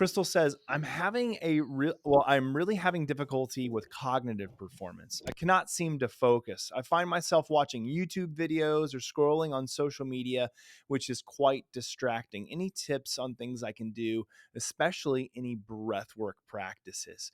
Crystal says, I'm really having difficulty with cognitive performance. I cannot seem to focus. I find myself watching YouTube videos or scrolling on social media, which is quite distracting. Any tips on things I can do, especially any breathwork practices?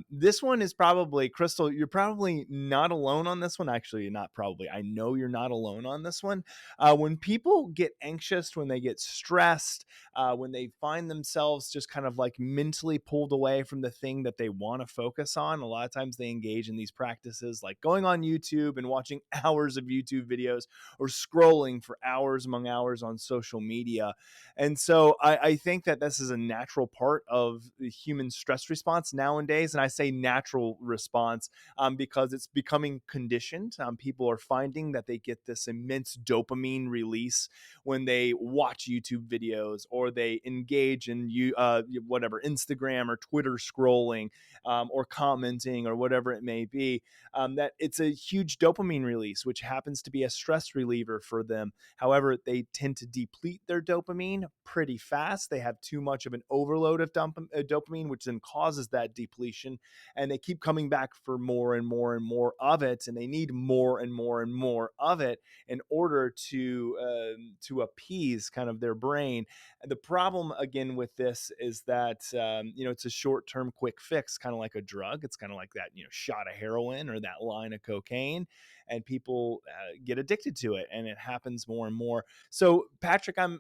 This one is probably, Crystal, you're probably not alone on this one. Actually, not probably. I know you're not alone on this one. When people get anxious, when they get stressed, when they find themselves just kind of like mentally pulled away from the thing that they want to focus on, a lot of times they engage in these practices like going on YouTube and watching hours of YouTube videos or scrolling for hours among hours on social media. And so I think that this is a natural part of the human stress response nowadays. And I say natural response because it's becoming conditioned. People are finding that they get this immense dopamine release when they watch YouTube videos or they engage in whatever Instagram or Twitter scrolling or commenting or whatever it may be. That it's a huge dopamine release, which happens to be a stress reliever for them. However, they tend to deplete their dopamine pretty fast. They have too much of an overload of dopamine, which then causes that depletion, and they keep coming back for more and more and more of it, and they need more and more and more of it in order to appease kind of their brain. And the problem again with this is that it's a short-term quick fix, kind of like a drug. It's kind of like that shot of heroin or that line of cocaine, and people get addicted to it, and it happens more and more. So Patrick, I'm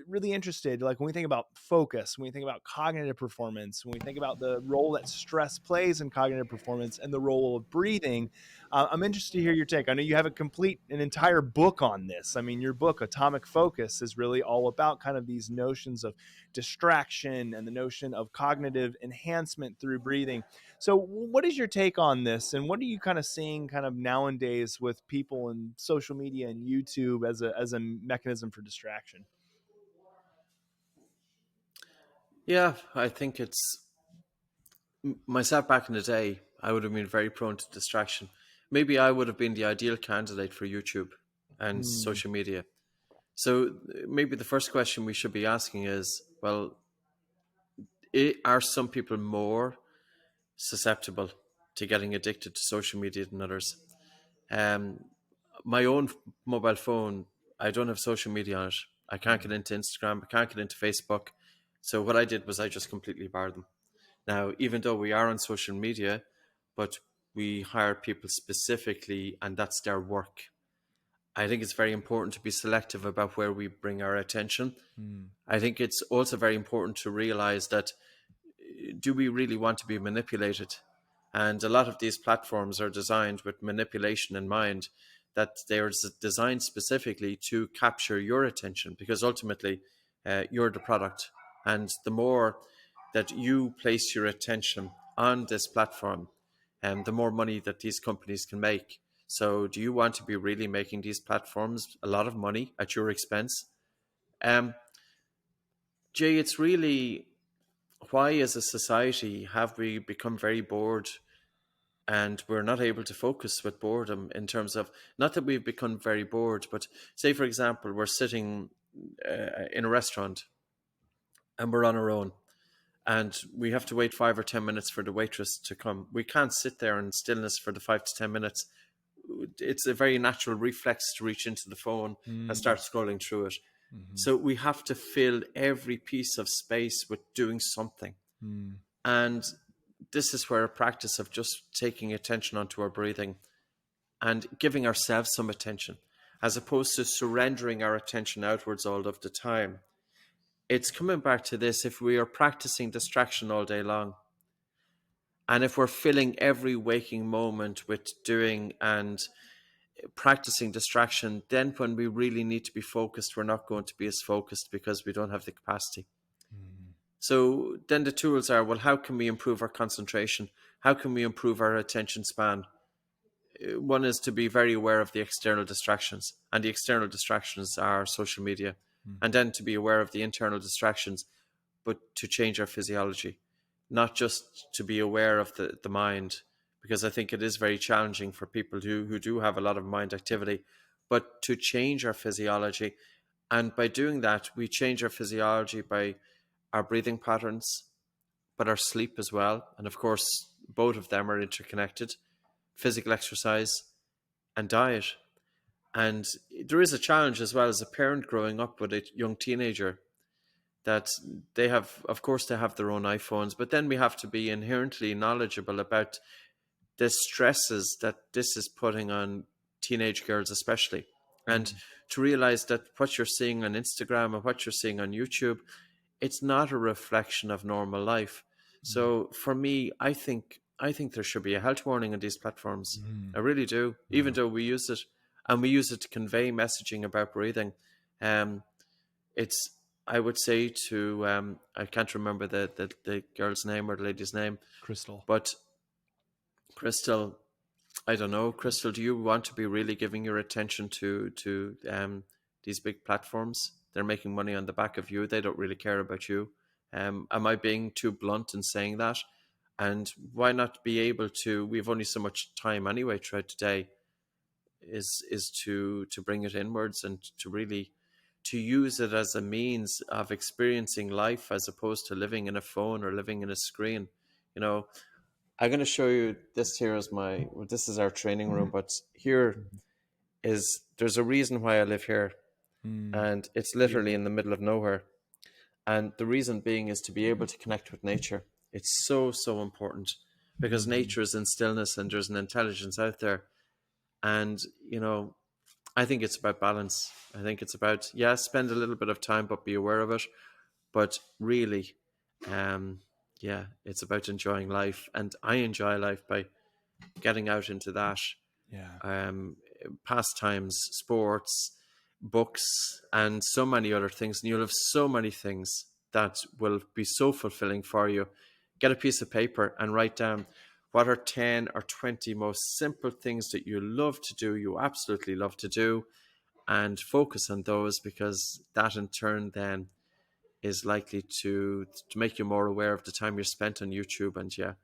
really interested, like when we think about focus, when we think about cognitive performance, when we think about the role that stress plays in cognitive performance and the role of breathing, I'm interested to hear your take. I know you have an entire book on this. I mean, your book Atomic Focus is really all about kind of these notions of distraction and the notion of cognitive enhancement through breathing. So what is your take on this, and what are you kind of seeing kind of nowadays with people and social media and YouTube as a mechanism for distraction? Yeah, I think myself back in the day, I would have been very prone to distraction. Maybe I would have been the ideal candidate for YouTube and Hmm. social media. So maybe the first question we should be asking is, well, are some people more susceptible to getting addicted to social media than others? Um, my own mobile phone, I don't have social media on it. I can't get into Instagram. I can't get into Facebook. So what I did was I just completely barred them. Now, even though we are on social media, but we hire people specifically, and that's their work. I think it's very important to be selective about where we bring our attention. Hmm. I think it's also very important to realize that do we really want to be manipulated? And a lot of these platforms are designed with manipulation in mind, that they're designed specifically to capture your attention because ultimately you're the product. And the more that you place your attention on this platform, the more money that these companies can make. So, do you want to be really making these platforms a lot of money at your expense? Um, Jay, it's really why, as a society, have we become very bored and we're not able to focus with boredom in terms of not that we've become very bored, but say, for example, we're sitting in a restaurant and we're on our own and we have to wait 5 or 10 minutes for the waitress to come. We can't sit there in stillness for the 5 to 10 minutes. It's a very natural reflex to reach into the phone and Mm-hmm. start scrolling through it. Mm-hmm. So we have to fill every piece of space with doing something. And this is where a practice of just taking attention onto our breathing and giving ourselves some attention, as opposed to surrendering our attention outwards all of the time. It's coming back to this: if we are practicing distraction all day long, and if we're filling every waking moment with doing and practicing distraction, then when we really need to be focused, we're not going to be as focused because we don't have the capacity. So then the tools are, well, how can we improve our concentration? How can we improve our attention span? One is to be very aware of the external distractions, and the external distractions are social media, and then to be aware of the internal distractions, but to change our physiology, not just to be aware of the mind, because I think it is very challenging for people who do have a lot of mind activity, but to change our physiology. And by doing that, we change our physiology by our breathing patterns, but our sleep as well. And of course, both of them are interconnected: physical exercise and diet. And there is a challenge as well as a parent growing up with a young teenager, that they have, of course, they have their own iPhones, but then we have to be inherently knowledgeable about the stresses that this is putting on teenage girls, especially. And Mm, to realize that what you're seeing on Instagram and what you're seeing on YouTube, it's not a reflection of normal life. mm, So for me, I think there should be a health warning on these platforms. mm. I really do, even Yeah. though we use it, and we use it to convey messaging about breathing. Um, it's, I would say to, I can't remember the girl's name or the lady's name, Crystal. but Crystal, I don't know, Crystal, do you want to be really giving your attention to these big platforms? They're making money on the back of you. They don't really care about you. Am I being too blunt in saying that? And why not be able to? We've only so much time anyway throughout the day. Is to bring it inwards and to really to use it as a means of experiencing life as opposed to living in a phone or living in a screen. You know, I'm going to show you this here as my, well, this is our training room, but here Mhm. is, there's a reason why I live here, Mm, and it's literally yeah. in the middle of nowhere. And the reason being is to be able to connect with nature. It's so, so important, because Mm, nature is in stillness and there's an intelligence out there. And, I think it's about balance. I think it's about, yeah, spend a little bit of time, but be aware of it. But really, um, yeah, it's about enjoying life. And I enjoy life by getting out into that, yeah. um, pastimes, sports, books, and so many other things. And you'll have so many things that will be so fulfilling for you. Get a piece of paper and write down what are 10 or 20 most simple things that you love to do, you absolutely love to do, and focus on those, because that in turn then is likely to make you more aware of the time you're spent on YouTube. And yeah,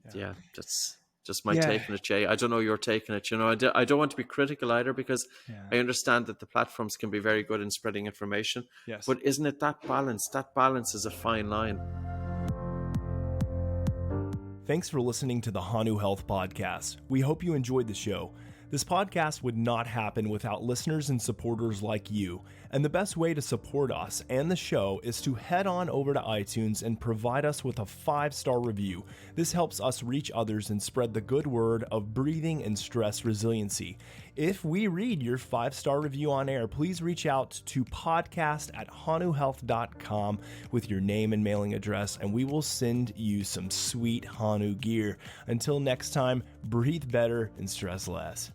Yeah. yeah, that's just my Yeah. take on it, Jay. I don't know your take on it. I don't want to be critical either, because Yeah. I understand that the platforms can be very good in spreading information. Yes. But isn't it that balance? That balance is a fine line. Thanks for listening to the Hanu Health Podcast. We hope you enjoyed the show. This podcast would not happen without listeners and supporters like you. And the best way to support us and the show is to head on over to iTunes and provide us with a 5-star review. This helps us reach others and spread the good word of breathing and stress resiliency. If we read your 5-star review on air, please reach out to podcast@hanuhealth.com with your name and mailing address, and we will send you some sweet Hanu gear. Until next time, breathe better and stress less.